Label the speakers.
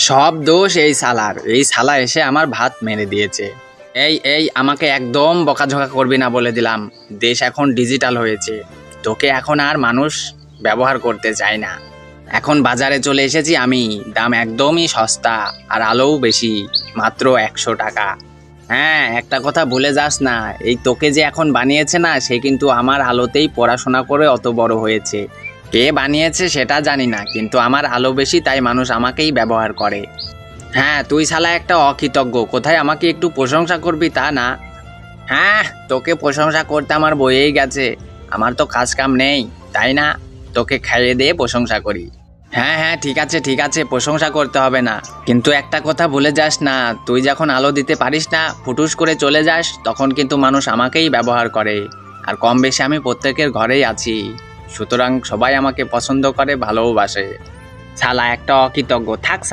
Speaker 1: সব দোষ এই শালার। এই শালা এসে আমার ভাত মেরে দিয়েছে। এই আমাকে একদম বকাঝকা করবি না বলে দিলাম। দেশ এখন ডিজিটাল হয়েছে, তোকে এখন আর মানুষ ব্যবহার করতে চায় না। এখন বাজারে চলে এসেছি আমি, দাম একদমই সস্তা আর আলোও বেশি, মাত্র 100 টাকা। হ্যাঁ, একটা কথা ভুলে যাস না, এই তোকে যে এখন বানিয়েছে না, সে কিন্তু আমার আলোতেই পড়াশোনা করে অত বড় হয়েছে। কে বানিয়েছে সেটা জানি না, কিন্তু আমার আলো বেশি, তাই মানুষ আমাকেই ব্যবহার করে। হ্যাঁ, তুই শালা একটা অকৃতজ্ঞ, কোথায় আমাকে একটু প্রশংসা করবি তা না। হ্যাঁ, তোকে প্রশংসা করতে আমার বইয়েই গেছে, আমার তো কাজ কাম নেই, তাই না তোকে খাইয়ে দিয়ে প্রশংসা করি। হ্যাঁ, ঠিক আছে, প্রশংসা করতে হবে না, কিন্তু একটা কথা ভুলে যাস না, তুই যখন আলো দিতে পারিস না, ফুটুস করে চলে যাস, তখন কিন্তু মানুষ আমাকেই ব্যবহার করে। আর কম বেশি আমি প্রত্যেকের ঘরেই আছি, সুতরাং সবাই আমাকে পছন্দ করে, ভালোবাসে। শালা একটা অকৃতজ্ঞ, থাক।